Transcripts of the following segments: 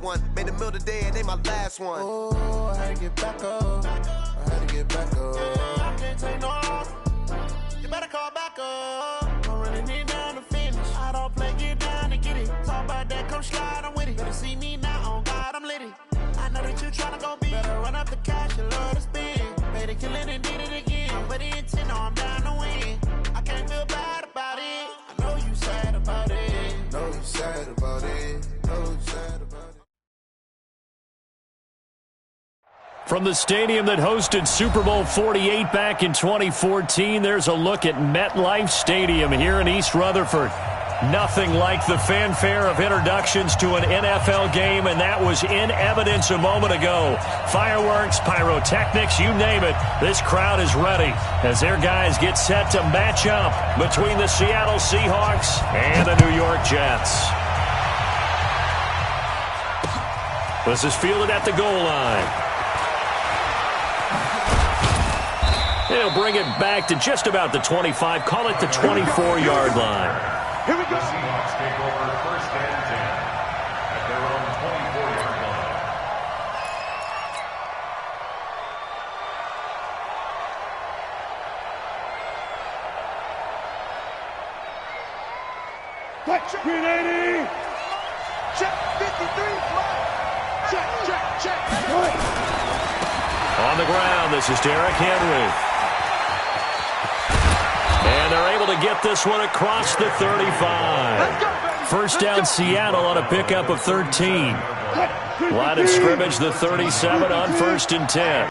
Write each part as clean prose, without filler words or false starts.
one. Made the meal today and they my last one. Oh, I had to get back up. I had to get back up. I can't take no off. You better call back up. Don't really need down to finish. I don't play, get down and get it. Talk about that, come slide, I'm with it. Better see me now, on God, I'm litty. I know that you tryna go big. Better run up the cash, you love to spend. Made a killing and did it again. But the intent, no, I'm down to win. I can't feel bad about it. I know you sad about it. Know you sad about it. Know you sad about it. From the stadium that hosted Super Bowl 48 back in 2014, there's a look at MetLife Stadium here in East Rutherford. Nothing like the fanfare of introductions to an NFL game, and that was in evidence a moment ago. Fireworks, pyrotechnics, you name it. This crowd is ready as their guys get set to match up between the Seattle Seahawks and the New York Jets. This is fielded at the goal line. They'll bring it back to just about the 25, call it the 24-yard line. Here we go. The Seahawks take over first and 10 at their own 24-yard line. Green 80. Check 53. Check. On the ground, this is Derrick Henry. And they're able to get this one across the 35. First down Seattle on a pickup of 13. Line of scrimmage, the 37 on first and 10.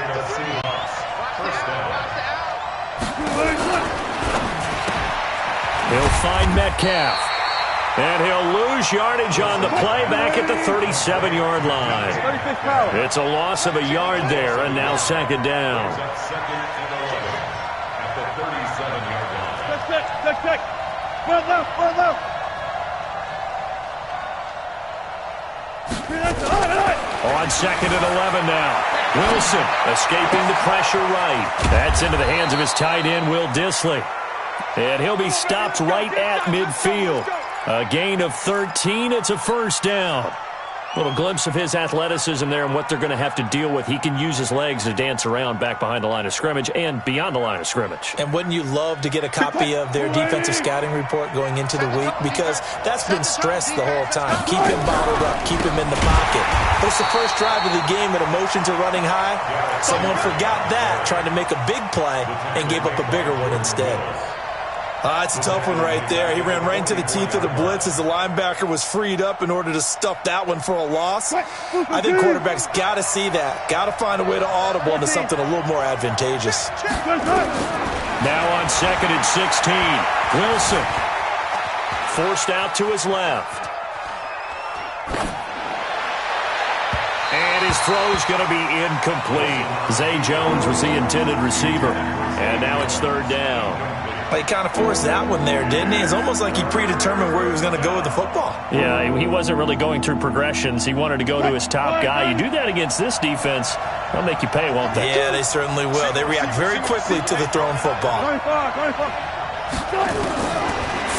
He'll find Metcalf. And he'll lose yardage on the play back at the 37-yard line. It's a loss of a yard there, and now second down. Check. Run left. On second and 11 now. Wilson escaping the pressure right. That's into the hands of his tight end, Will Dissly. And he'll be stopped right at midfield. A gain of 13. It's a first down. Little glimpse of his athleticism there and what they're going to have to deal with. He can use his legs to dance around back behind the line of scrimmage and beyond the line of scrimmage. And wouldn't you love to get a copy of their defensive scouting report going into the week? Because that's been stressed the whole time. Keep him bottled up. Keep him in the pocket. But it's the first drive of the game and emotions are running high. Someone forgot that, trying to make a big play and gave up a bigger one instead. It's a tough one right there. He ran right into the teeth of the blitz as the linebacker was freed up in order to stuff that one for a loss. I think quarterbacks got to see that. Got to find a way to audible into something a little more advantageous. Now on second and 16, Wilson forced out to his left. And his throw's going to be incomplete. Zay Jones was the intended receiver. And now it's third down. He kind of forced that one there, didn't he? It's almost like he predetermined where he was going to go with the football. Yeah, he wasn't really going through progressions. He wanted to go to his top guy. You do that against this defense, they'll make you pay, won't they? Yeah, they certainly will. They react very quickly to the thrown football.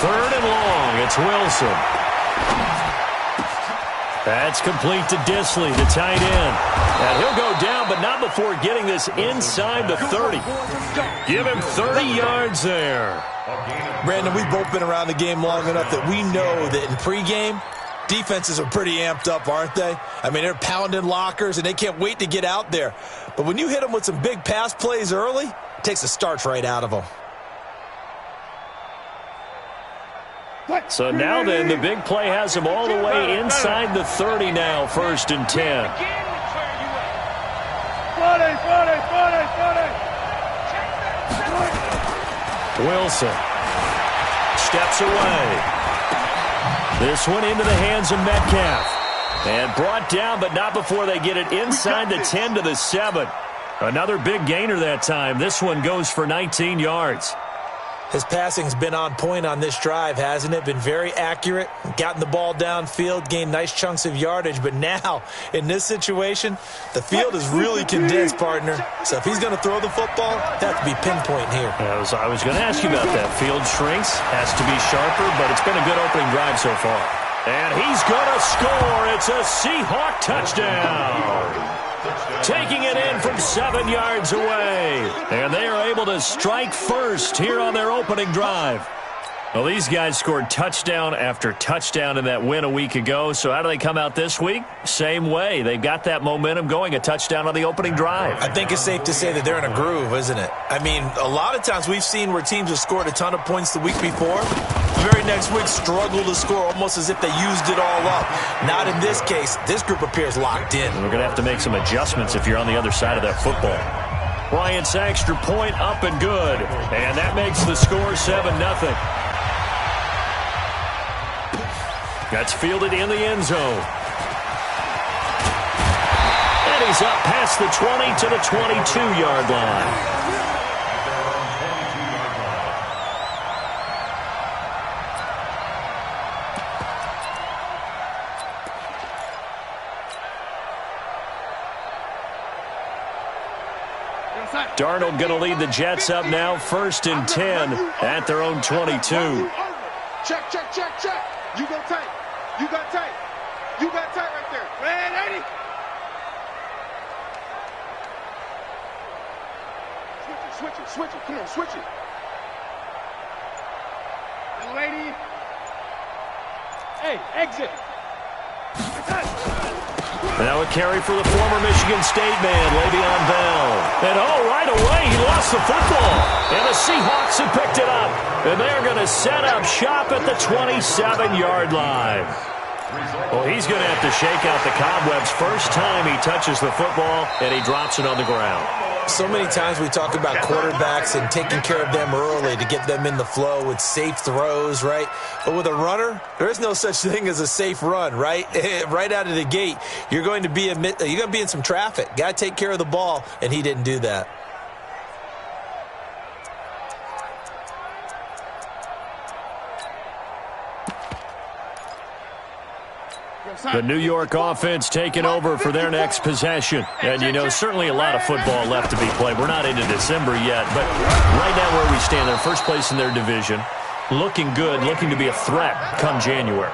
Third and long, it's Wilson. That's complete to Dissly, the tight end. And he'll go down, but not before getting this inside the 30. Give him 30 yards there. Brandon, we've both been around the game long enough that we know that in pregame, defenses are pretty amped up, aren't they? I mean, they're pounding lockers, and they can't wait to get out there. But when you hit them with some big pass plays early, it takes the starch right out of them. So now then, the big play has him all the way inside the 30 now, first and 10. Wilson steps away. This one into the hands of Metcalf. And brought down, but not before they get it inside the 10 to the 7. Another big gainer that time. This one goes for 19 yards. His passing's been on point on this drive, hasn't it? Been very accurate, gotten the ball downfield, gained nice chunks of yardage. But now, in this situation, the field is really condensed, partner. So if he's going to throw the football, that has to be pinpoint here. I was going to ask you about that. Field shrinks, has to be sharper, but it's been a good opening drive so far. And he's going to score. It's a Seahawk touchdown. Taking it in from 7 yards away. And they are able to strike first here on their opening drive. Well, these guys scored touchdown after touchdown in that win a week ago. So how do they come out this week? Same way. They've got that momentum going, a touchdown on the opening drive. I think it's safe to say that they're in a groove, isn't it? I mean, a lot of times we've seen where teams have scored a ton of points the week before. The very next week struggle to score almost as if they used it all up. Not in this case. This group appears locked in. And we're going to have to make some adjustments if you're on the other side of that football. Bryant's extra point up and good. And that makes the score 7-0. That's fielded in the end zone. And he's up past the 20 to the 22-yard line. Darnold going to lead the Jets up now, 1st and 10 at their own 22. Check, check, check, check. You go tight. You got tight. You got tight right there. Man, 80. Switch it, switch it. Come on, switch it. Young lady. Hey, exit. Now a carry for the former Michigan State man, Le'Veon Bell. And right away, he lost the football. And the Seahawks have picked it up. And they're going to set up shop at the 27-yard line. Well, he's going to have to shake out the cobwebs. First time he touches the football, and he drops it on the ground. So many times we talk about quarterbacks and taking care of them early to get them in the flow with safe throws, right? But with a runner, there is no such thing as a safe run, right? Right out of the gate, you're going to be in some traffic. Got to take care of the ball, and he didn't do that. The New York offense taking over for their next possession. And, certainly a lot of football left to be played. We're not into December yet, but right now where we stand, they're first place in their division. Looking good, looking to be a threat come January.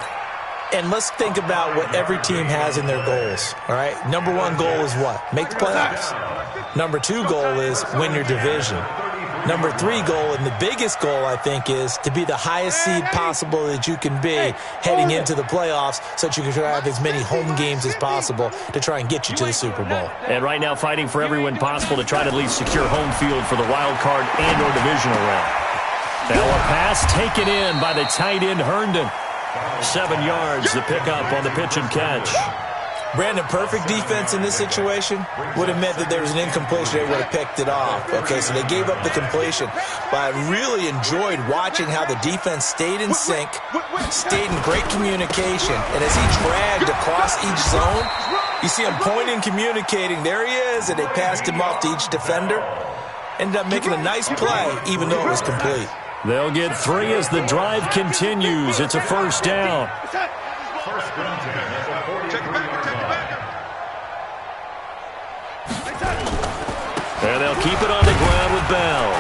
And let's think about what every team has in their goals, all right? Number 1 goal is what? Make the playoffs. Number 2 goal is win your division. Number 3 goal, and the biggest goal, I think, is to be the highest seed possible that you can be heading into the playoffs so that you can have as many home games as possible to try and get you to the Super Bowl. And right now fighting for every win possible to try to at least secure home field for the wild card and or divisional round. Now a pass taken in by the tight end Herndon. 7 yards, the pickup on the pitch and catch. Brandon, perfect defense in this situation would have meant that there was an incompletion. They would have picked it off. Okay, so they gave up the completion. But I really enjoyed watching how the defense stayed in sync, stayed in great communication. And as he dragged across each zone, you see him pointing, communicating. There he is, and they passed him off to each defender. Ended up making a nice play, even though it was complete. They'll get 3 as the drive continues. It's a first down. And they'll keep it on the ground with Bell.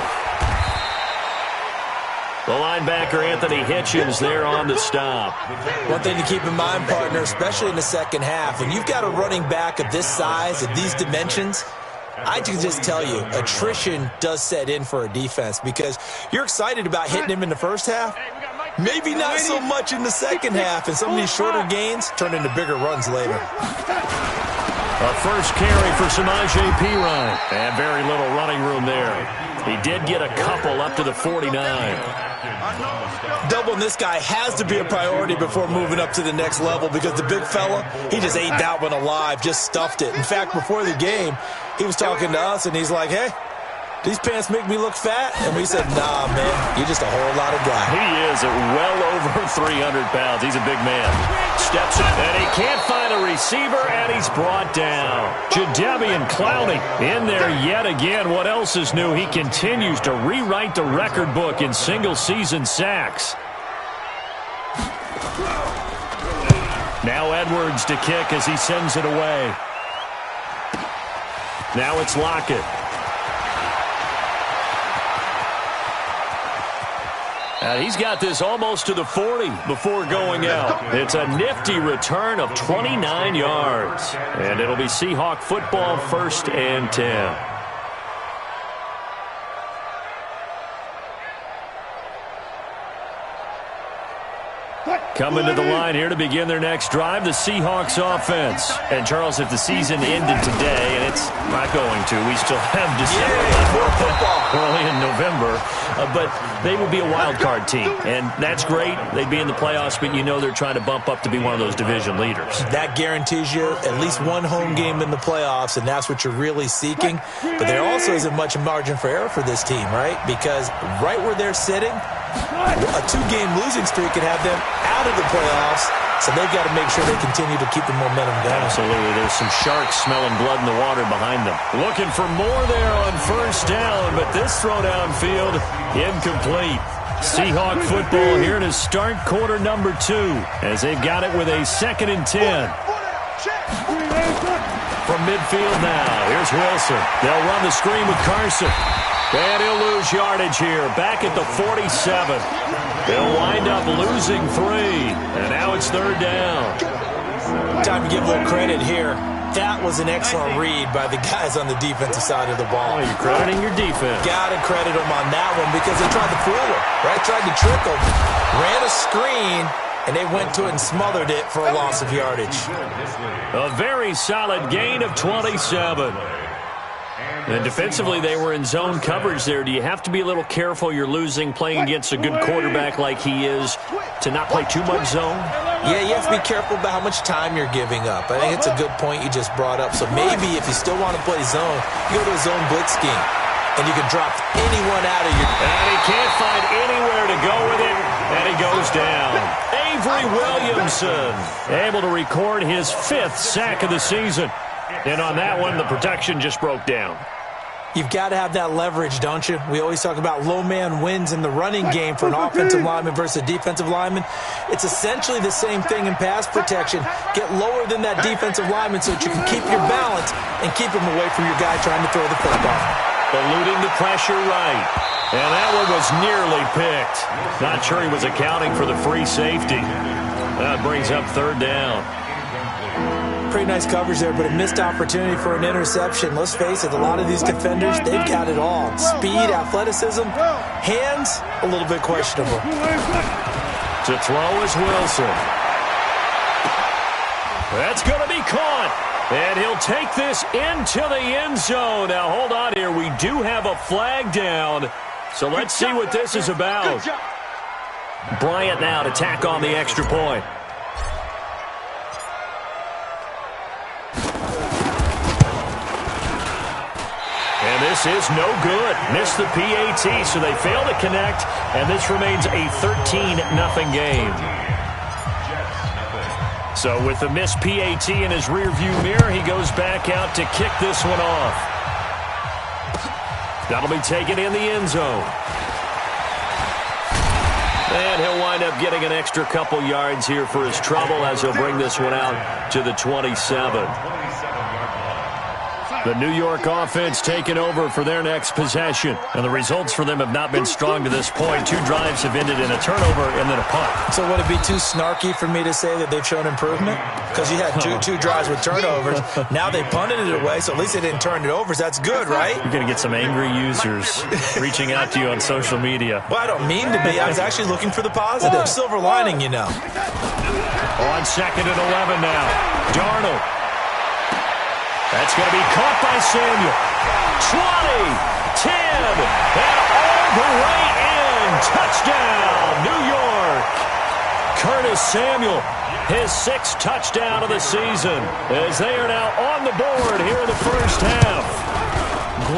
The linebacker, Anthony Hitchens, there on the stop. One thing to keep in mind, partner, especially in the second half, when you've got a running back of this size, of these dimensions, I can just tell you, attrition does set in for a defense because you're excited about hitting him in the first half. Maybe not so much in the second half, and some of these shorter gains turn into bigger runs later. A first carry for Samaje Perine. And very little running room there. He did get a couple up to the 49. Doubling this guy has to be a priority before moving up to the next level because the big fella, he just ate that one alive, just stuffed it. In fact, before the game, he was talking to us, and he's like, hey, these pants make me look fat? And we said, nah, man, you're just a whole lot of guy. He is at well over 300 pounds. He's a big man. Steps in, and he can't find a receiver, and he's brought down. Jadeveon Clowney in there yet again. What else is new? He continues to rewrite the record book in single-season sacks. Now Edwards to kick as he sends it away. Now it's Lockett. And he's got this almost to the 40 before going out. It's a nifty return of 29 yards. And it'll be Seahawk football, 1st and 10. Coming to the line here to begin their next drive, the Seahawks offense. And, Charles, if the season ended today, and it's not going to, we still have December early in November, but they would be a wild card team. And that's great. They'd be in the playoffs, but you know they're trying to bump up to be one of those division leaders. That guarantees you at least one home game in the playoffs, and that's what you're really seeking. But there also isn't much margin for error for this team, right? Because right where they're sitting, a 2-game losing streak could have them out of the playoffs, so they've got to make sure they continue to keep the momentum going. Absolutely. There's some sharks smelling blood in the water behind them. Looking for more there on 1st down, but this throw downfield incomplete. Seahawk football here to start quarter number 2 as they've got it with a 2nd and 10. From midfield now, here's Wilson. They'll run the screen with Carson. And he'll lose yardage here, back at the 47. They'll wind up losing 3, and now it's 3rd down. Time to give a little credit here. That was an excellent read by the guys on the defensive side of the ball. Oh, you're crediting your defense. Got to credit them on that one because they tried to fool them, right? Tried to trick them. Ran a screen, and they went to it and smothered it for a loss of yardage. A very solid gain of 27. And defensively, they were in zone coverage there. Do you have to be a little careful? You're losing, playing against a good quarterback like he is, to not play too much zone? Yeah, you have to be careful about how much time you're giving up. I think it's a good point you just brought up. So maybe if you still want to play zone, you go to a zone blitz scheme, and you can drop anyone out of your... And he can't find anywhere to go with it, and he goes down. Avery Williamson able to record his 5th sack of the season. And on that one, the protection just broke down. You've got to have that leverage, don't you? We always talk about low man wins in the running game for an offensive lineman versus a defensive lineman. It's essentially the same thing in pass protection. Get lower than that defensive lineman so that you can keep your balance and keep him away from your guy trying to throw the football. Eluding the pressure right. And that one was nearly picked. Not sure he was accounting for the free safety. That brings up 3rd down. Pretty nice coverage there, but a missed opportunity for an interception. Let's face it, a lot of these defenders, they've got it all. Speed, athleticism, hands, a little bit questionable. To throw is Wilson. That's going to be caught. And he'll take this into the end zone. Now, hold on here. We do have a flag down. So let's see what this is about. Bryant now to tack on the extra point. And this is no good. Missed the PAT, so they fail to connect, and this remains a 13-0 game. So with the missed PAT in his rearview mirror, he goes back out to kick this one off. That'll be taken in the end zone. And he'll wind up getting an extra couple yards here for his trouble as he'll bring this one out to the 27. The New York offense taking over for their next possession. And the results for them have not been strong to this point. 2 drives have ended in a turnover and then a punt. So would it be too snarky for me to say that they've shown improvement? Because you had two drives with turnovers. Now they punted it away, so at least they didn't turn it over. So that's good, right? You're going to get some angry users reaching out to you on social media. Well, I don't mean to be. I was actually looking for the positive. Silver lining, you know. On 2nd and 11 now. Darnold. That's going to be caught by Samuel. 20, 10, and all the way in. Touchdown, New York. Curtis Samuel, his 6th touchdown of the season, as they are now on the board here in the first half.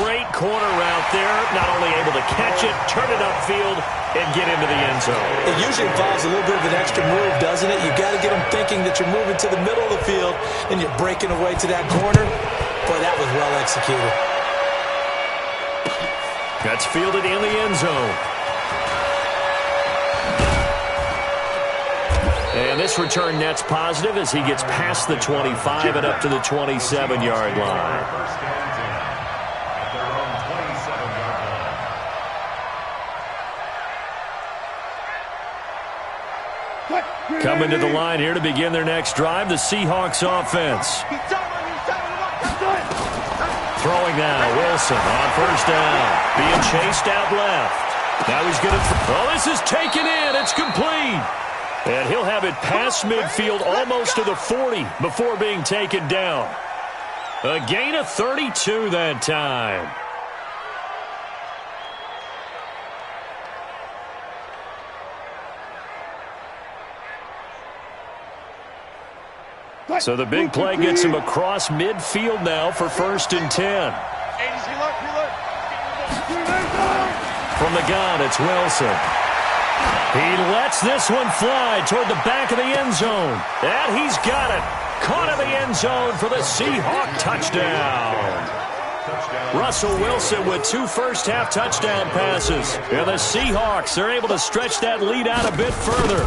Great corner route there, not only able to catch it, turn it upfield, and get into the end zone. It usually involves a little bit of an extra move, doesn't it? You've got to get them thinking that you're moving to the middle of the field and you're breaking away to that corner. Boy, that was well executed. That's fielded in the end zone. And this return net's positive as he gets past the 25 and up to the 27-yard line. Coming to the line here to begin their next drive, the Seahawks offense. Throwing now, Wilson on first down. Being chased out left. Now he's going to throw. This is taken in. It's complete. And he'll have it past midfield almost to the 40 before being taken down. A gain of 32 that time. So the big play gets him across midfield now for 1st and 10. From the gun, it's Wilson. He lets this one fly toward the back of the end zone. And he's got it. Caught in the end zone for the Seahawk touchdown. Russell Wilson with 2 first-half touchdown passes. And the Seahawks are able to stretch that lead out a bit further.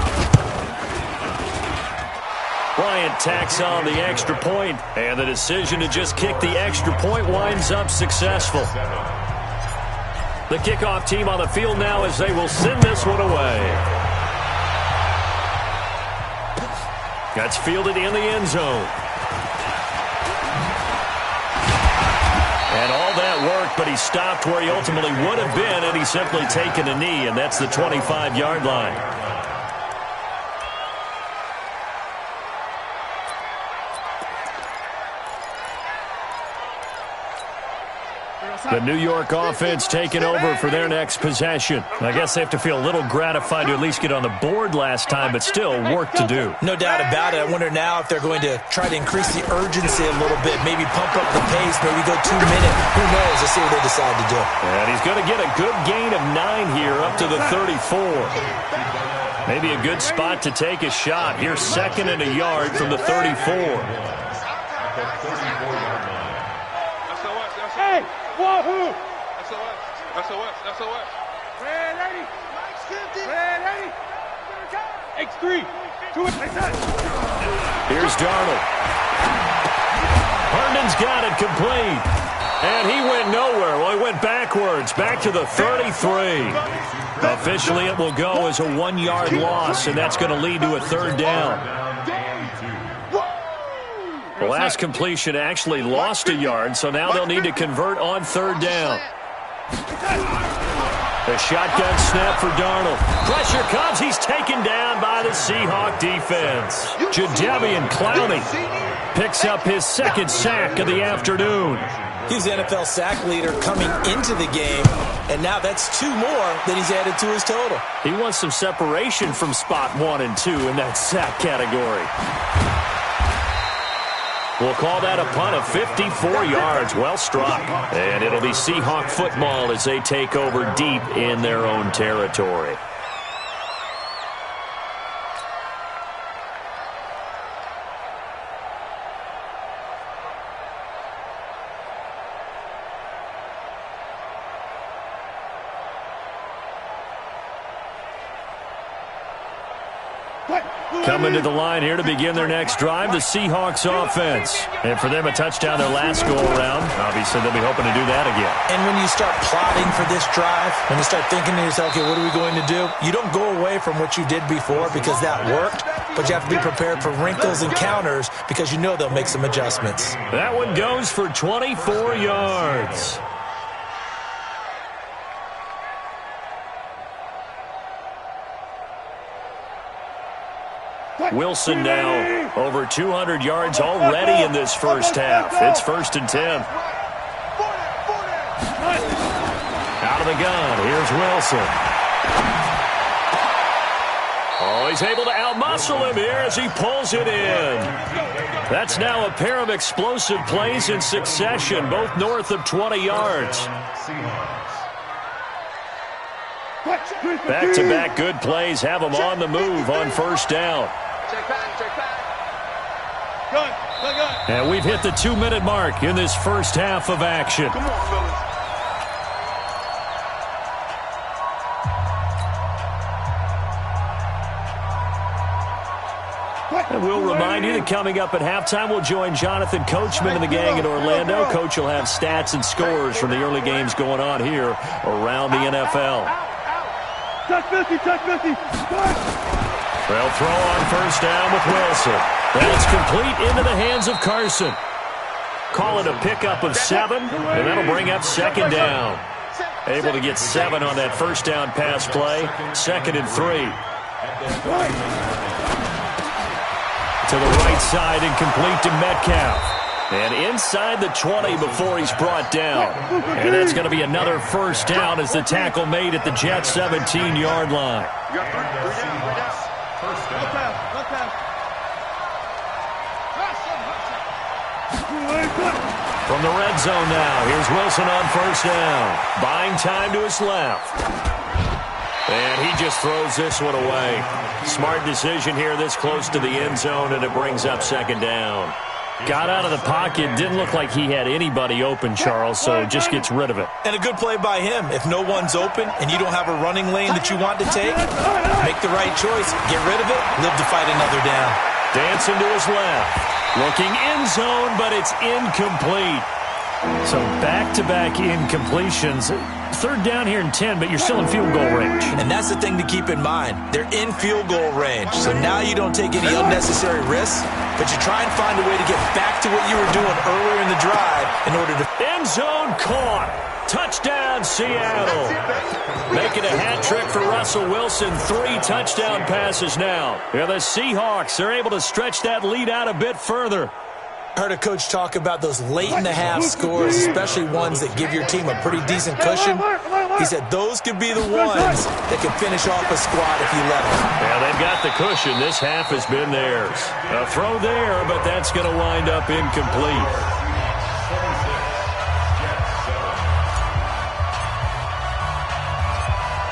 Bryant tacks on the extra point, and the decision to just kick the extra point winds up successful. The kickoff team on the field now as they will send this one away. That's fielded in the end zone. And all that work, but he stopped where he ultimately would have been, and he's simply taken a knee, and that's the 25-yard line. The New York offense taking over for their next possession. I guess they have to feel a little gratified to at least get on the board last time, but still work to do. No doubt about it. I wonder now if they're going to try to increase the urgency a little bit, maybe pump up the pace, maybe go 2 minutes. Who knows? Let's see what they decide to do. And he's going to get a good gain of 9 here up to the 34. Maybe a good spot to take a shot. Here's 2nd and a yard from the 34. Hey! Wahoo! SOS. Red 80. Red 80. X3. 2 Here's Darnold. Herndon's got it complete. And he went nowhere. Well, he went backwards, back to the 33. Officially, it will go as a 1-yard loss, and that's going to lead to a 3rd down. The last completion actually lost a yard, so now they'll need to convert on 3rd down. The shotgun snap for Darnold. Pressure comes. He's taken down by the Seahawk defense. Jadeveon Clowney picks up his 2nd sack of the afternoon. He's the NFL sack leader coming into the game, and now that's 2 more that he's added to his total. He wants some separation from spot 1 and 2 in that sack category. We'll call that a punt of 54 yards. Well struck. And it'll be Seahawk football as they take over deep in their own territory. Coming to the line here to begin their next drive, the Seahawks offense. And for them, a touchdown their last go-around. Obviously, they'll be hoping to do that again. And when you start plotting for this drive, when you start thinking to yourself, okay, what are we going to do? You don't go away from what you did before because that worked, but you have to be prepared for wrinkles and counters because you know they'll make some adjustments. That one goes for 24 yards. Wilson now over 200 yards already in this first half. It's 1st and 10. Out of the gun, here's Wilson. Oh, he's able to outmuscle him here as he pulls it in. That's now a pair of explosive plays in succession, both north of 20 yards. Back-to-back good plays have them on the move on 1st down. Check back. Gun. And we've hit the 2-minute mark in this first half of action. Come on, fellas. And we'll remind you that coming up at halftime, we'll join Jonathan Coachman and the gang in Orlando. Coach will have stats and scores from the early games going on here around the NFL. Touch 50. They'll throw on first down with Wilson. And it's complete into the hands of Carson. Call it a pickup of 7, and that'll bring up second down. Able to get 7 on that first down pass play. 2nd and 3. To the right side and complete to Metcalf. And inside the 20 before he's brought down. And that's going to be another first down as the tackle made at the Jets' 17-yard line. From the red zone now, here's Wilson on first down. Buying time to his left. And he just throws this one away. Smart decision here this close to the end zone, and it brings up second down. Got out of the pocket, didn't look like he had anybody open, Charles, so just gets rid of it. And a good play by him. If no one's open and you don't have a running lane that you want to take, make the right choice, get rid of it, live to fight another down. Dancing to his left. Looking end zone, but it's incomplete. So back-to-back incompletions. 3rd down here and 10, but you're still in field goal range. And that's the thing to keep in mind. They're in field goal range. So now you don't take any unnecessary risks, but you try and find a way to get back to what you were doing earlier in the drive in order to... End zone caught. Touchdown, Seattle. Making a hat trick for Russell Wilson. 3 touchdown passes now. Yeah, the Seahawks are able to stretch that lead out a bit further. I heard a coach talk about those late-in-the-half scores, especially ones that give your team a pretty decent cushion. He said those could be the ones that can finish off a squad if you let them. Yeah, they've got the cushion. This half has been theirs. A throw there, but that's going to wind up incomplete.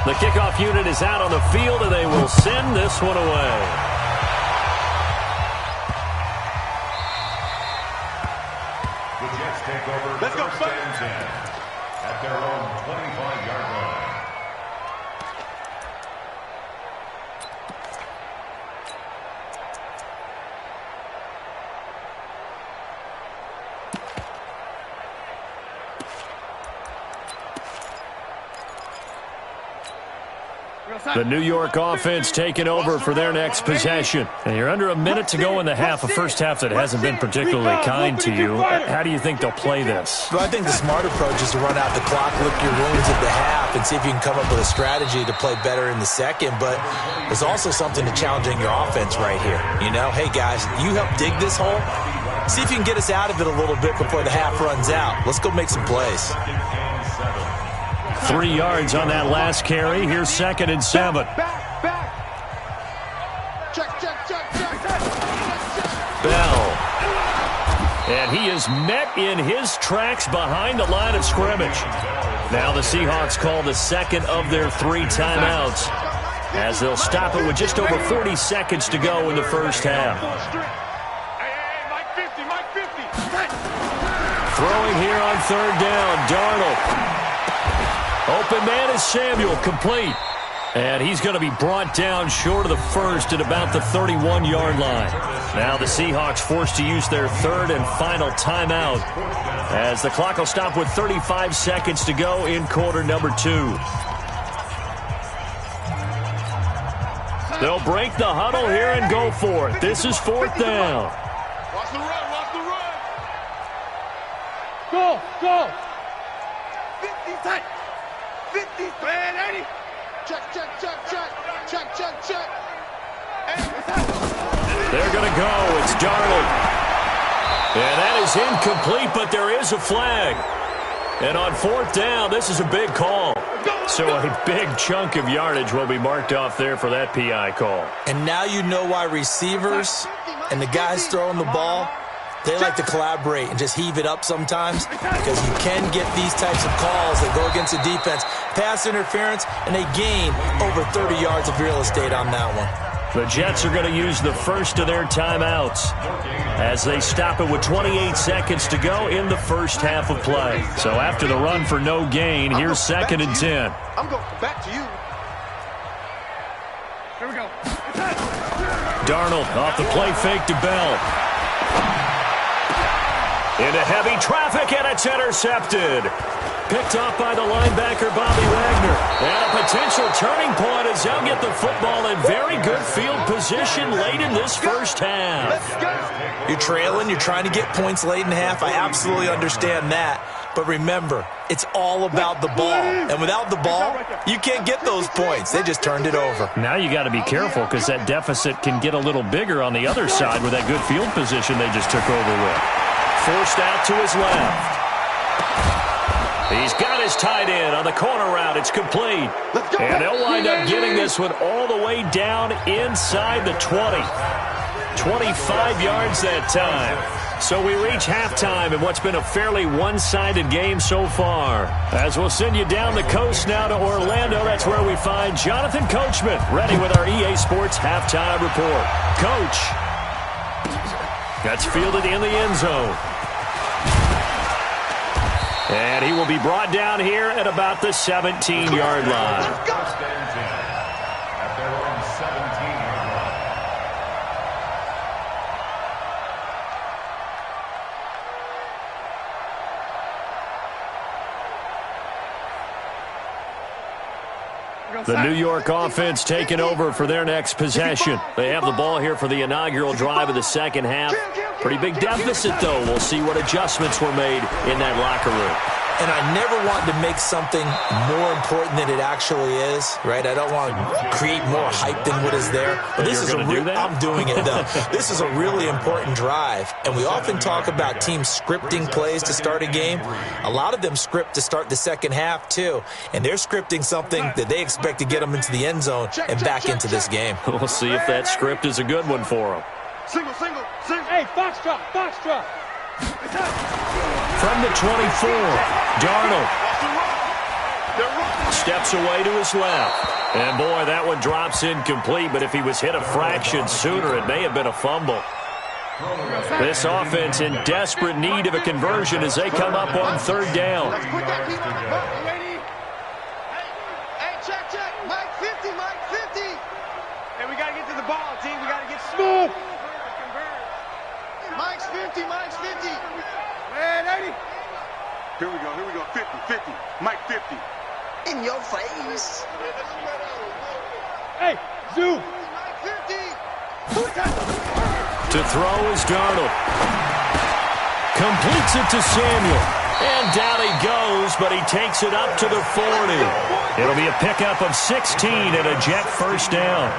The kickoff unit is out on the field, and they will send this one away. Take over Let's go, first and 10 at their own 25-yard line. The New York offense taking over for their next possession. And you're under a minute to go in the half, a first half that hasn't been particularly kind to you. How do you think they'll play this? Well, I think the smart approach is to run out the clock, lick your wounds at the half, and see if you can come up with a strategy to play better in the second. But there's also something to challenging your offense right here. You know, hey, guys, you help dig this hole. See if you can get us out of it a little bit before the half runs out. Let's go make some plays. 3 yards on that last carry. Here's 2nd and 7. Back. Check. Bell. And he is met in his tracks behind the line of scrimmage. Now the Seahawks call the 2nd of their 3 timeouts, as they'll stop it with just over 40 seconds to go in the first half. Mike 50. Throwing here on 3rd down, Darnold. Open man is Samuel, complete. And he's going to be brought down short of the first at about the 31-yard line. Now the Seahawks forced to use their 3rd and final timeout, as the clock will stop with 35 seconds to go in quarter number 2. They'll break the huddle here and go for it. This is 4th down. Watch the run. Go. 50 tight. 50, man, 80. Check. They're going to go. It's Darnold. And that is incomplete, but there is a flag. And on 4th down, this is a big call. So a big chunk of yardage will be marked off there for that PI call. And now you know why receivers and the guys throwing the ball, they like to collaborate and just heave it up sometimes, because you can get these types of calls that go against the defense, pass interference, and they gain over 30 yards of real estate on that one. The Jets are going to use the first of their timeouts as they stop it with 28 seconds to go in the first half of play. So after the run for no gain, here's 2nd and 10. I'm going back to you. Here we go. Darnold off the play fake to Bell. Into heavy traffic, and it's intercepted. Picked off by the linebacker, Bobby Wagner. And a potential turning point as they'll get the football in very good field position late in this first half. You're trailing. You're trying to get points late in half. I absolutely understand that. But remember, it's all about the ball. And without the ball, you can't get those points. They just turned it over. Now you got to be careful because that deficit can get a little bigger on the other side with that good field position they just took over with. Forced out to his left. He's got his tight end on the corner route. It's complete. And they'll wind up getting this one all the way down inside the 20. 25 yards that time. So we reach halftime in what's been a fairly one-sided game so far. As we'll send you down the coast now to Orlando, that's where we find Jonathan Coachman, ready with our EA Sports halftime report. Coach. That's fielded in the end zone. And he will be brought down here at about the 17-yard line. First and 10 at their own 17-yard line. The New York offense taking over for their next possession. They have the ball here for the inaugural drive of the second half. Pretty big deficit, though. We'll see what adjustments were made in that locker room. And I never want to make something more important than it actually is, right? I don't want to create more hype than what is there. But this is I'm doing it, though. This is a really important drive. And we often talk about teams scripting plays to start a game. A lot of them script to start the second half, too. And they're scripting something that they expect to get them into the end zone and back into this game. We'll see if that script is a good one for them. Single. Hey, foxtrot. From the 24, Darnold steps away to his left. And, boy, that one drops incomplete, but if he was hit a fraction sooner, it may have been a fumble. This offense in desperate need of a conversion as they come up on third down. Hey, check. Mike 50. Hey, we got to get to the ball, team. We got to get smooth. Mike's 50. Man, 80. Here we go. 50. Mike 50. In your face. Hey, Zoo. Mike 50. To throw is Darnold. Completes it to Samuel. And down he goes, but he takes it up to the 40. It'll be a pickup of 16 and a Jet first down.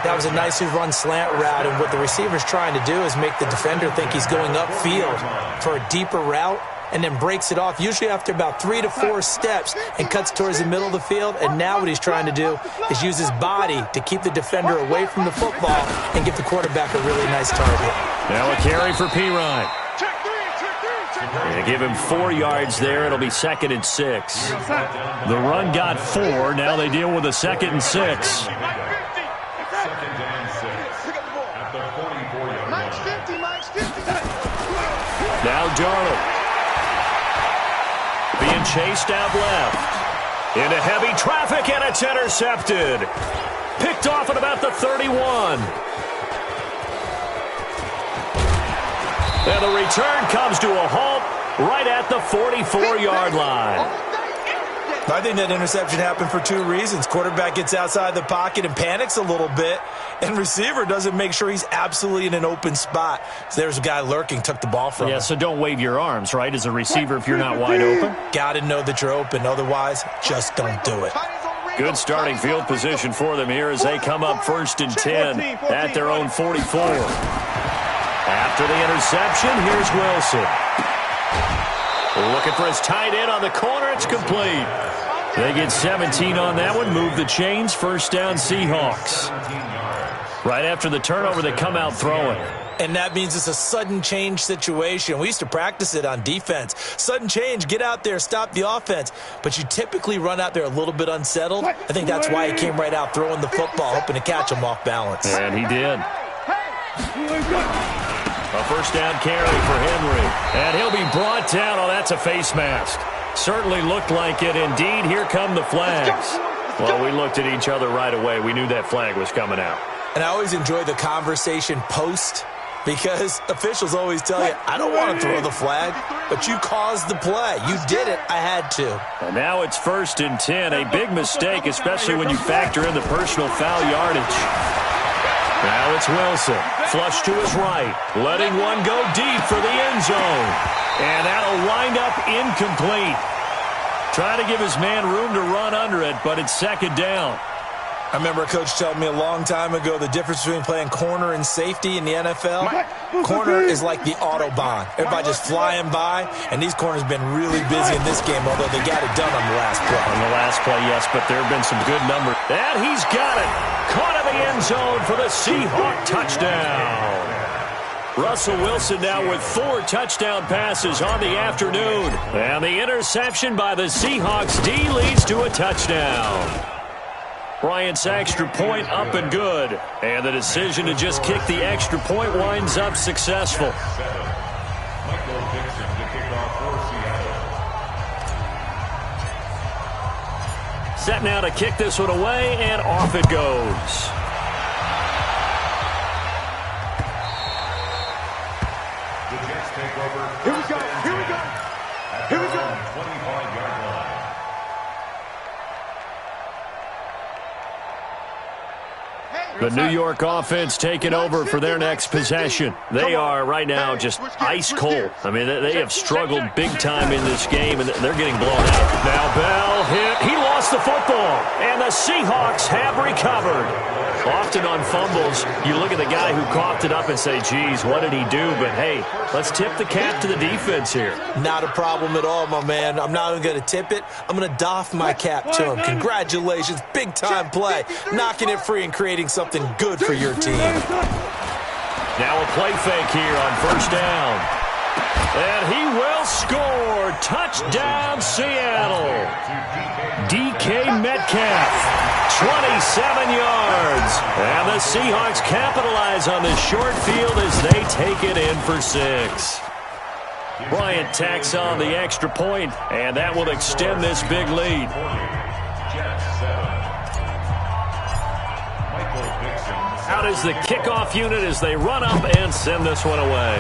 That was a nicely run slant route, and what the receiver's trying to do is make the defender think he's going upfield for a deeper route and then breaks it off, usually after about 3 to 4 steps, and cuts towards the middle of the field. And now what he's trying to do is use his body to keep the defender away from the football and give the quarterback a really nice target. Now a carry for Pirine. They give him 4 yards there. It'll be 2nd and 6. The run got 4. Now they deal with a 2nd and 6. Now Darnold. Being chased out left. Into heavy traffic, and it's intercepted. Picked off at about the 31. And the return comes to a halt right at the 44-yard line. I think that interception happened for 2 reasons. Quarterback gets outside the pocket and panics a little bit, and receiver doesn't make sure he's absolutely in an open spot. So there's a guy lurking, took the ball from him. Yeah, so don't wave your arms, right, as a receiver if you're not wide open? Got to know that you're open. Otherwise, just don't do it. Good starting field position for them here as they come up 1st and 10 at their own 44. After the interception, here's Wilson. Looking for his tight end on the corner. It's complete. They get 17 on that one. Move the chains. First down, Seahawks. Right after the turnover, they come out throwing. And that means it's a sudden change situation. We used to practice it on defense. Sudden change, get out there, stop the offense. But you typically run out there a little bit unsettled. I think that's why he came right out throwing the football, hoping to catch him off balance. And he did. A first down carry for Henry. And he'll be brought down. Oh, that's a face mask. Certainly looked like it. Indeed, here come the flags. Well, we looked at each other right away. We knew that flag was coming out. And I always enjoy the conversation post because officials always tell you, I don't want to throw the flag, but you caused the play. You did it. I had to. And now it's 1st and 10. A big mistake, especially when you factor in the personal foul yardage. Now it's Wilson. Flush to his right. Letting one go deep for the end zone. And that'll wind up incomplete. Trying to give his man room to run under it, but it's 2nd down. I remember a coach telling me a long time ago the difference between playing corner and safety in the NFL. Corner is like the Autobahn. Everybody just flying by, and these corners have been really busy in this game, although they got it done on the last play. On the last play, yes, but there have been some good numbers. And he's got it. Caught in the end zone for the Seahawk touchdown. Russell Wilson now with 4 touchdown passes on the afternoon. And the interception by the Seahawks D leads to a touchdown. Bryant's extra point up and good. And the decision to just kick the extra point winds up successful. Set now to kick this one away, and off it goes. Here we go. Here we go. Here we go. 25-yard line. The New York offense taking over for their next possession. They are right now just ice cold. I mean, they have struggled big time in this game, and they're getting blown out. Now Bell hit. He lost the football, and the Seahawks have recovered. Often on fumbles, you look at the guy who coughed it up and say, geez, what did he do? But, hey, let's tip the cap to the defense here. Not a problem at all, my man. I'm not even going to tip it. I'm going to doff my cap to him. Congratulations. Big-time play. Knocking it free and creating something good for your team. Now a play fake here on 1st down. And he will score. Touchdown, Seattle. DK Metcalf. 27 yards. And the Seahawks capitalize on this short field as they take it in for 6. Bryant tacks on the extra point, and that will extend this big lead. Out is the kickoff unit as they run up and send this one away.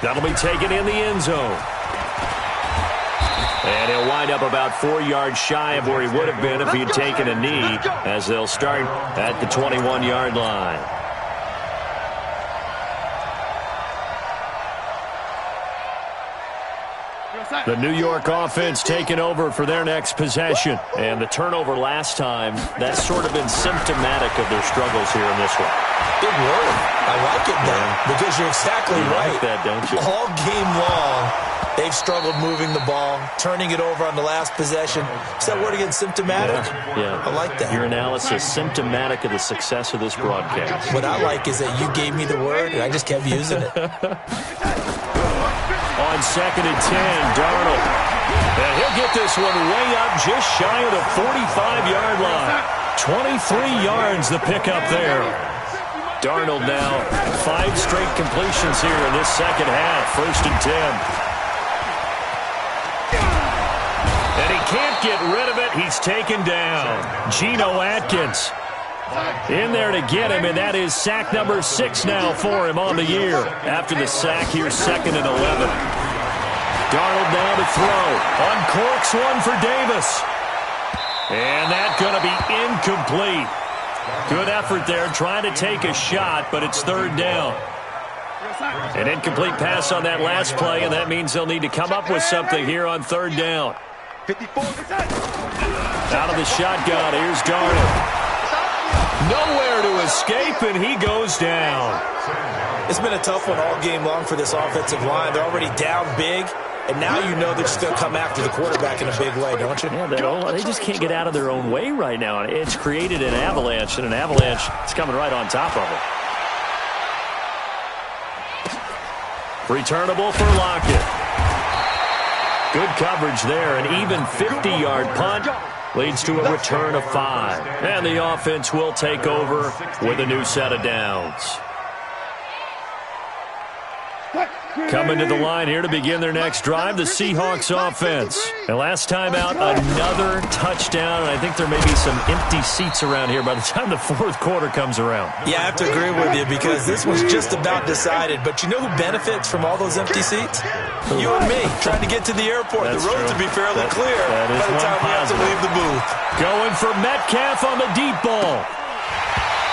That'll be taken in the end zone. And he'll wind up about 4 yards shy of where he would have been if he had taken a knee, as they'll start at the 21-yard line. The New York offense taking over for their next possession. And the turnover last time, that's sort of been symptomatic of their struggles here in this one. Big word. I like it now, because you're exactly right. Like that, don't you? All game long, they've struggled moving the ball, turning it over on the last possession. Is that word again, symptomatic? Yeah. I like that. Your analysis, symptomatic of the success of this broadcast. What I like is that you gave me the word, and I just kept using it. On 2nd and 10, Darnold. And he'll get this one way up just shy of the 45-yard line. 23 yards the pickup there. Darnold now 5 straight completions here in this second half. 1st and 10. And he can't get rid of it. He's taken down. Geno Atkins in there to get him, and that is sack number 6 now for him on the year. After the sack, here's 2nd and 11. Darnold now to throw. Uncorks one for Davis. And that's going to be incomplete. Good effort there, trying to take a shot, but it's 3rd down. An incomplete pass on that last play, and that means they'll need to come up with something here on 3rd down. Out of the shotgun, here's Darnold. Nowhere to escape, and he goes down. It's been a tough one all game long for this offensive line. They're already down big, and now you know they're just going to come after the quarterback in a big way, don't you? Yeah, they just can't get out of their own way right now. It's created an avalanche, and an avalanche is coming right on top of them. Returnable for Lockett. Good coverage there, an even 50-yard punt. Leads to a return of 5. And the offense will take over with a new set of downs. Coming to the line here to begin their next drive, the Seahawks offense. And last time out, another touchdown, and I think there may be some empty seats around here by the time the fourth quarter comes around. Yeah, I have to agree with you because this was just about decided. But you know who benefits from all those empty seats? You and me, trying to get to the airport. That's the roads true. will be fairly clear that is by the time we have to leave the booth. Going for Metcalf on the deep ball.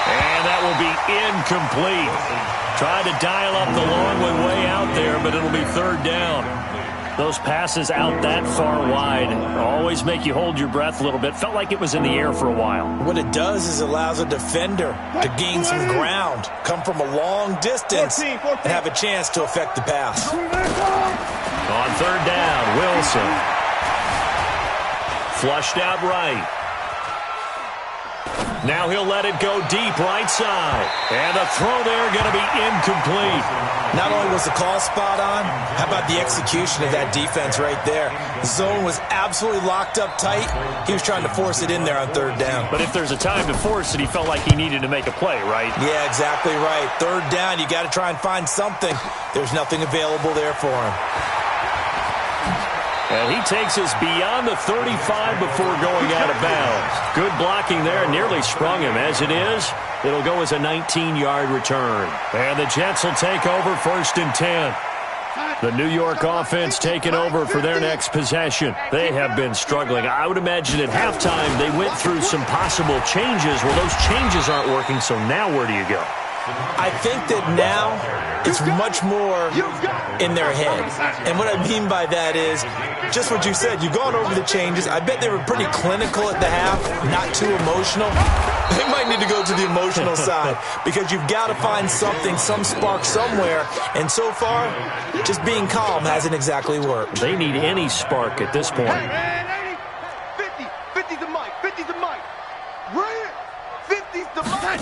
And that will be incomplete. Tried to dial up the long one way out there, but it'll be third down. Those passes out that far wide always make you hold your breath a little bit. Felt like it was in the air for a while. What it does is allows a defender to gain some ground, come from a long distance, and have a chance to affect the pass. On third down, Wilson. Flushed out right. Now he'll let it go deep right side. And the throw there going to be incomplete. Not only was the call spot on, how about the execution of that defense right there? The zone was absolutely locked up tight. He was trying to force it in there on third down. But if there's a time to force it, he felt like he needed to make a play, right? Yeah, exactly right. Third down, you got to try and find something. There's nothing available there for him. And he takes us beyond the 35 before going out of bounds. Good blocking there, nearly sprung him. As it is, it'll go as a 19-yard return. And the Jets will take over 1st and 10. The New York offense taking over for their next possession. They have been struggling. I would imagine at halftime they went through some possible changes. Well, those changes aren't working, so now where do you go? I think that now it's much more in their head. And what I mean by that is just what you said. You've gone over the changes. I bet they were pretty clinical at the half, not too emotional. They might need to go to the emotional side because you've got to find something, some spark somewhere. And so far, just being calm hasn't exactly worked. They need any spark at this point. 50's the mic. 50's the mic. Right here. 50's the mic.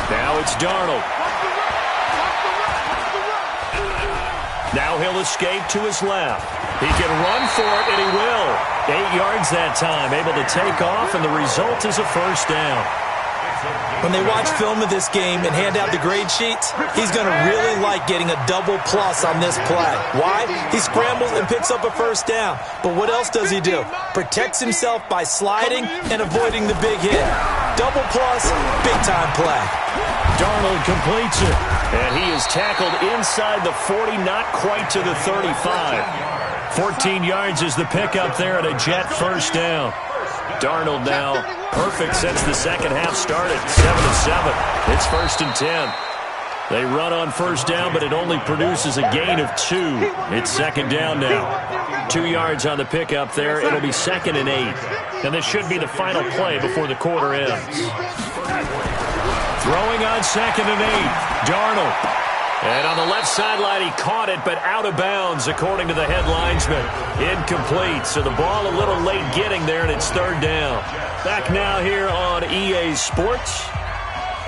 Now it's Darnold. Now he'll escape to his left. He can run for it, and he will. 8 yards that time, able to take off, and the result is a first down. When they watch film of this game and hand out the grade sheets, he's going to really like getting a double plus on this play. Why? He scrambles and picks up a first down. But what else does he do? Protects himself by sliding and avoiding the big hit. Double plus, big-time play. Darnold completes it, and he is tackled inside the 40, not quite to the 35. 14 yards is the pickup there at a Jet first down. Darnold now perfect since the second half started, 7-7. It's 1st and 10. They run on first down, but it only produces a gain of 2. It's 2nd down now. 2 yards on the pickup there. It'll be 2nd and 8. And this should be the final play before the quarter ends. Throwing on 2nd and 8. Darnold. And on the left sideline, he caught it, but out of bounds, according to the head linesman. Incomplete, so the ball a little late getting there, and it's 3rd down. Back now here on EA Sports.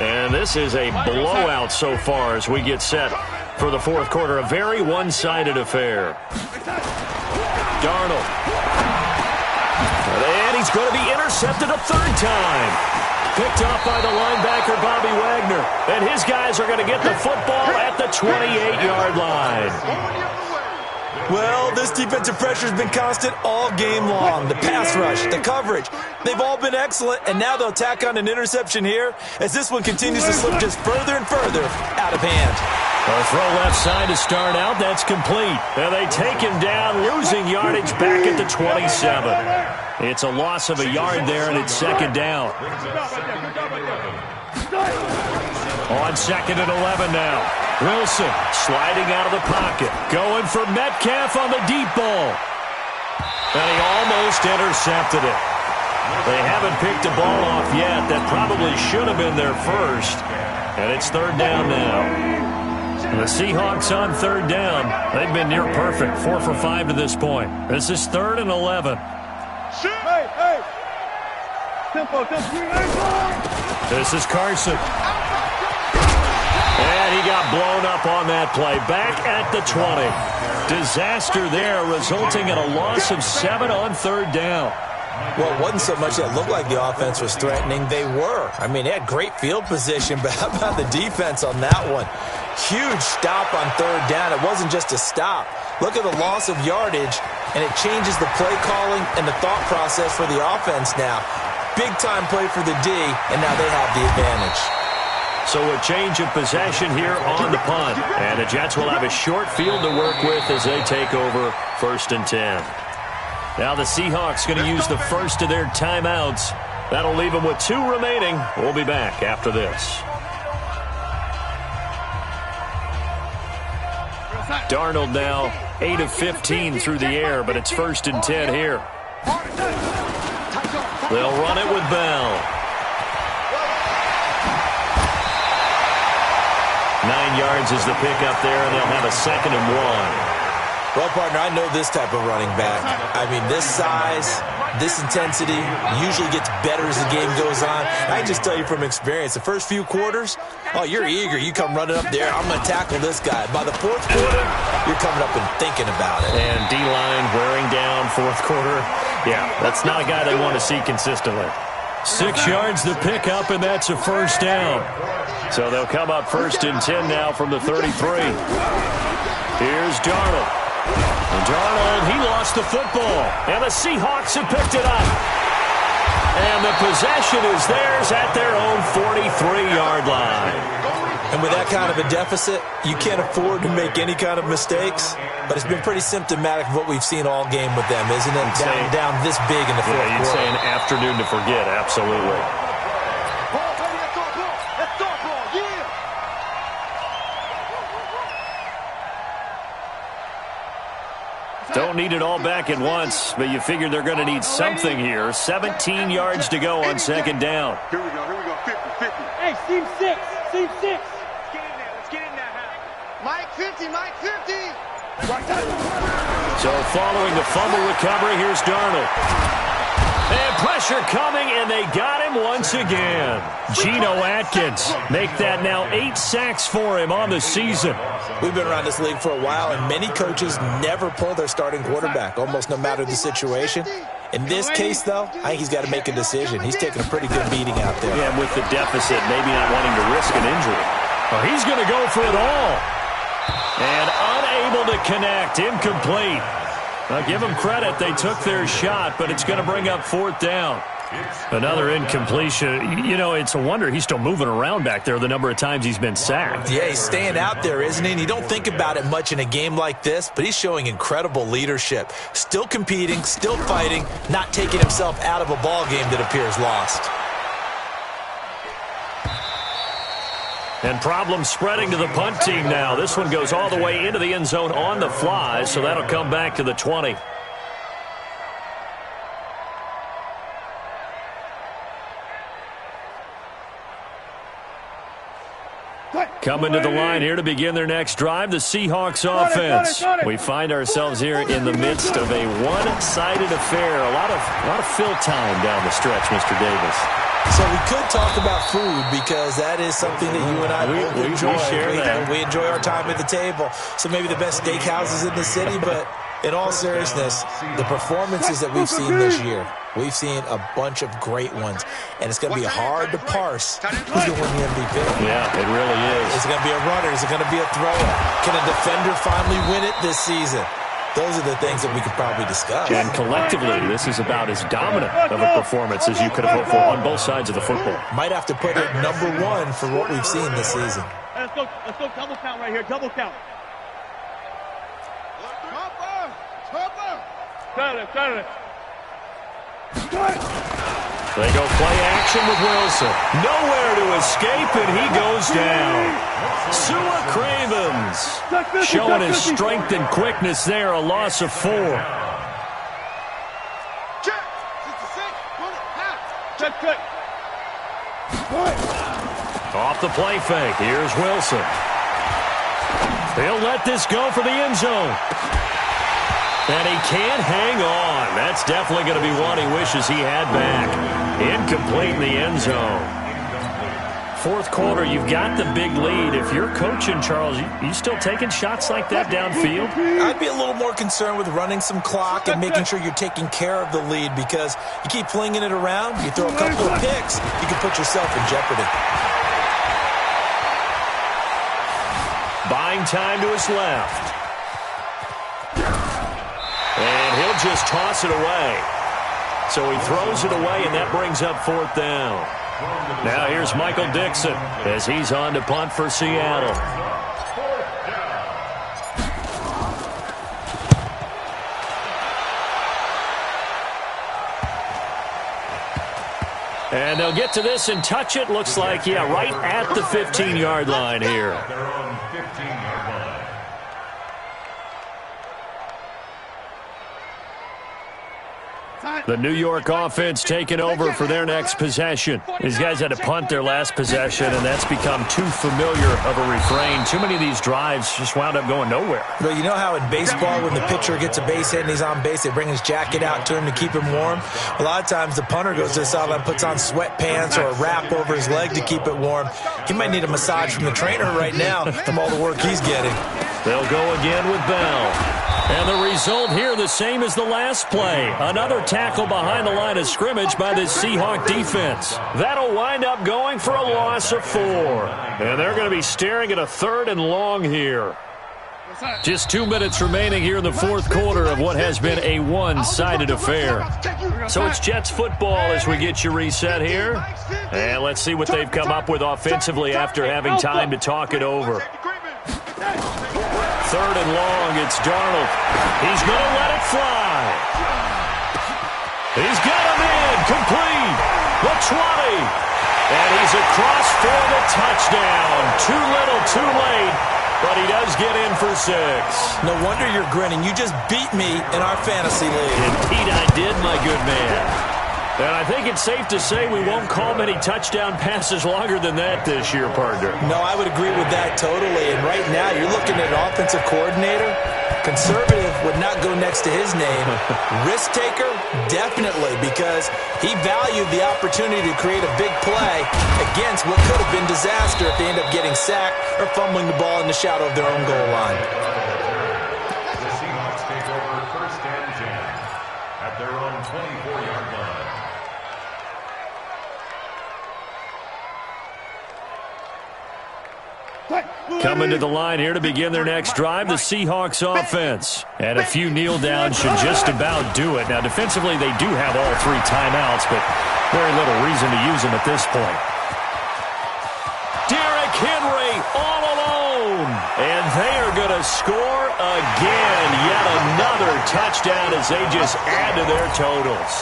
And this is a blowout so far as we get set for the fourth quarter. A very one-sided affair. Darnold. And he's going to be intercepted a 3rd time. Picked off by the linebacker, Bobby Wagner. And his guys are going to get the football at the 28-yard line. Well, this defensive pressure has been constant all game long. The pass rush, the coverage, they've all been excellent, and now they'll tack on an interception here as this one continues to slip just further and further out of hand. A throw left side to start out. That's complete. And they take him down, losing yardage back at the 27. It's a loss of a yard there, and it's 2nd down. On 2nd and 11 now. Wilson sliding out of the pocket. Going for Metcalf on the deep ball. And he almost intercepted it. They haven't picked a ball off yet. That probably should have been their first. And it's 3rd down now. The Seahawks on 3rd down. They've been near perfect. 4 for 5 to this point. This is 3rd and 11. Hey. Tempo. This is Carson. And he got blown up on that play. Back at the 20. Disaster there, resulting in a loss of 7 on 3rd down. Well, it wasn't so much that it looked like the offense was threatening. They were. I mean, they had great field position, but how about the defense on that one? Huge stop on third down. It wasn't just a stop. Look at the loss of yardage, and it changes the play calling and the thought process for the offense now. Big-time play for the D, and now they have the advantage. So a change of possession here on the punt. And the Jets will have a short field to work with as they take over 1st and 10. Now the Seahawks going to use the first of their timeouts. That'll leave them with 2 remaining. We'll be back after this. Darnold now 8 of 15 through the air, but it's 1st and 10 here. They'll run it with Bell. 9 yards is the pickup there, and they'll have a 2nd and 1. Well, partner, I know this type of running back. I mean, this size, this intensity usually gets better as the game goes on. I can just tell you from experience, the first few quarters, oh, you're eager. You come running up there, I'm going to tackle this guy. By the 4th quarter, you're coming up and thinking about it. And D-line wearing down 4th quarter. Yeah, that's not a guy they want to see consistently. 6 yards the pickup, and that's a 1st down. So they'll come up 1st and 10 now from the 33. Here's Darnold. And Darnold, he lost the football. And the Seahawks have picked it up. And the possession is theirs at their own 43-yard line. And with that kind of a deficit, you can't afford to make any kind of mistakes. But it's been pretty symptomatic of what we've seen all game with them, isn't it? Down this big in the 4th quarter. You'd say an afternoon to forget, absolutely. Don't need it all back at once, but you figure they're going to need something here. 17 yards to go on 2nd down. Here we go, 50-50. Hey, seam 6, seam 6. Let's get in there, Mike 50, Mike 50. So following the fumble recovery, here's Darnold. And pressure coming, and they got him once again. Geno Atkins make that now 8 sacks for him on the season. We've been around this league for a while, and many coaches never pull their starting quarterback, almost no matter the situation. In this case, though, I think he's got to make a decision. He's taking a pretty good beating out there. Yeah, with the deficit, maybe not wanting to risk an injury. Well, he's going to go for it all. And unable to connect, incomplete. Now, give them credit. They took their shot, but it's going to bring up 4th down. Another incompletion. You know, it's a wonder he's still moving around back there the number of times he's been sacked. Yeah, he's staying out there, isn't he? And you don't think about it much in a game like this, but he's showing incredible leadership. Still competing, still fighting, not taking himself out of a ball game that appears lost. And problems spreading to the punt team now. This one goes all the way into the end zone on the fly, so that'll come back to the 20. Coming to the line here to begin their next drive, the Seahawks offense. We find ourselves here in the midst of a one-sided affair. A lot of fill time down the stretch, Mr. Davis. So we could talk about food because that is something that you and I both enjoy. We share that. We enjoy our time at the table. So maybe the best steakhouses in the city, but in all seriousness, the performances that we've seen this year, we've seen a bunch of great ones. And it's going to be hard to parse who's going to win the MVP. Yeah, it really is. Is it going to be a runner? Is it going to be a thrower? Can a defender finally win it this season? Those are the things that we could probably discuss. And collectively, this is about as dominant of a performance as you could have hoped for on both sides of the football. Might have to put it number 1 for what we've seen this season. Let's go double count right here, double count. Got it. They go play action with Wilson. Nowhere to escape, and he goes down. Sua Cravens showing his strength and quickness there, a loss of 4. Check. Off the play fake, here's Wilson. He'll let this go for the end zone. And he can't hang on. That's definitely going to be one he wishes he had back. Incomplete in the end zone. 4th quarter, you've got the big lead. If you're coaching, Charles, you still taking shots like that downfield? I'd be a little more concerned with running some clock and making sure you're taking care of the lead because you keep flinging it around, you throw a couple of picks, you can put yourself in jeopardy. Buying time to his left. And he'll just toss it away. So he throws it away, and that brings up 4th down. Now here's Michael Dixon as he's on to punt for Seattle. And they'll get to this and touch it. Looks like, yeah, right at the 15-yard line here. They're on 15-yard line. The New York offense taking over for their next possession. These guys had to punt their last possession, and that's become too familiar of a refrain. Too many of these drives just wound up going nowhere. Well, you know how in baseball when the pitcher gets a base hit and he's on base, they bring his jacket out to him to keep him warm? A lot of times the punter goes to the sideline, puts on sweatpants or a wrap over his leg to keep it warm. He might need a massage from the trainer right now from all the work he's getting. They'll go again with Bell. And the result here the same as the last play. Another tackle behind the line of scrimmage by the Seahawk defense. That'll wind up going for a loss of 4. And they're going to be staring at a 3rd and long here. Just 2 minutes remaining here in the 4th quarter of what has been a one-sided affair. So it's Jets football as we get you reset here. And let's see what they've come up with offensively after having time to talk it over. 3rd and long, it's Darnold. He's going to let it fly. He's got him in, complete, the 20. And he's across for the touchdown. Too little, too late, but he does get in for 6. No wonder you're grinning. You just beat me in our fantasy league. Indeed I did, my good man. And I think it's safe to say we won't call many touchdown passes longer than that this year, partner. No, I would agree with that totally. And right now, you're looking at an offensive coordinator. Conservative would not go next to his name. Risk taker, definitely, because he valued the opportunity to create a big play against what could have been disaster if they end up getting sacked or fumbling the ball in the shadow of their own goal line. The Seahawks take over 1st and 10 at their own 24-yard line. Coming to the line here to begin their next drive, the Seahawks offense. And a few kneel downs should just about do it. Now, defensively, they do have all 3 timeouts, but very little reason to use them at this point. Derrick Henry all alone. And they are going to score again. Yet another touchdown as they just add to their totals.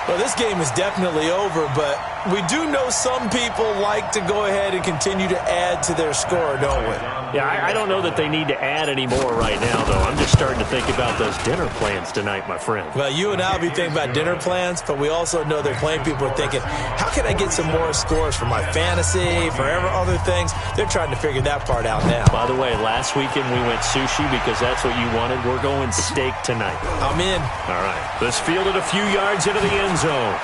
Well, this game is definitely over, but we do know some people like to go ahead and continue to add to their score, don't we? Yeah, I don't know that they need to add any more right now, though. I'm just starting to think about those dinner plans tonight, my friend. Well, you and I will be thinking about dinner plans, but we also know their playing people are thinking, how can I get some more scores for my fantasy, for other things? They're trying to figure that part out now. By the way, last weekend we went sushi because that's what you wanted. We're going steak tonight. I'm in. All right. This fielded a few yards into the end zone.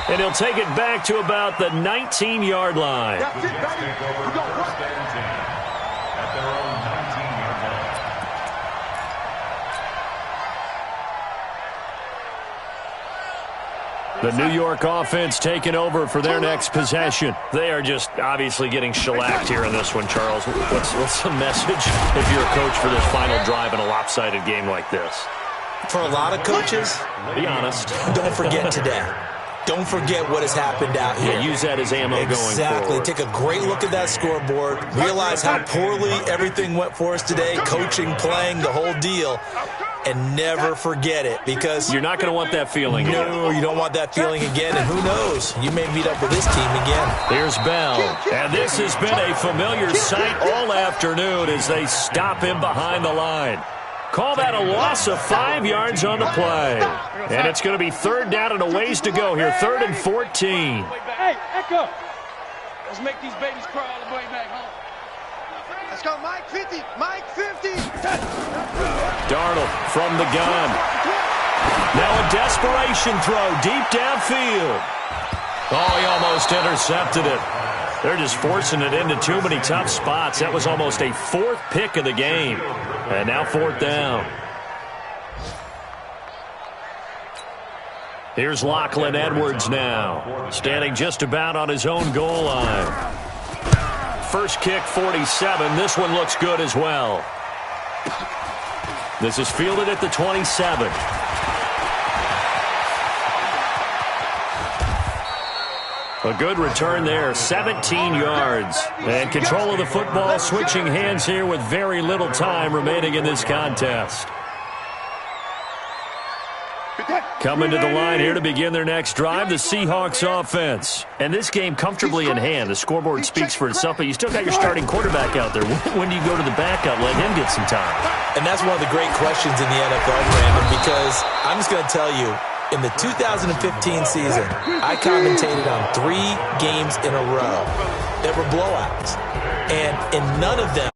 And he'll take it back to about the 19-yard line. The Jets take over 1st and 10 at their own 19-yard line. The New York offense taking over for their next possession. They are just obviously getting shellacked here in this one, Charles. What's the message if you're a coach for this final drive in a lopsided game like this? For a lot of coaches, be honest. Don't forget today. Don't forget what has happened out here. Yeah, use that as ammo going forward. Exactly. Take a great look at that scoreboard. Realize how poorly everything went for us today. Coaching, playing, the whole deal. And never forget it, because you're not going to want that feeling. No, you don't want that feeling again. And who knows? You may meet up with this team again. Here's Bell. And this has been a familiar sight all afternoon as they stop him behind the line. Call that a loss of 5 yards on the play. And it's going to be 3rd down and a ways to go here. 3rd and 14. Hey, Echo. Let's make these babies cry all the way back home. Let's go, Mike 50. Mike 50. Darnold from the gun. Now a desperation throw deep downfield. Oh, he almost intercepted it. They're just forcing it into too many tough spots. That was almost a 4th pick of the game. And now 4th down. Here's Lachlan Edwards now, standing just about on his own goal line. first kick 47. This one looks good as well. This is fielded at the 27. A good return there, 17 yards. And control of the football, switching hands here with very little time remaining in this contest. Coming to the line here to begin their next drive, the Seahawks offense. And this game comfortably in hand. The scoreboard speaks for itself, but you still got your starting quarterback out there. When do you go to the backup, let him get some time? And that's one of the great questions in the NFL, Brandon, because I'm just going to tell you, in the 2015 season, I commentated on 3 games in a row that were blowouts. And in none of them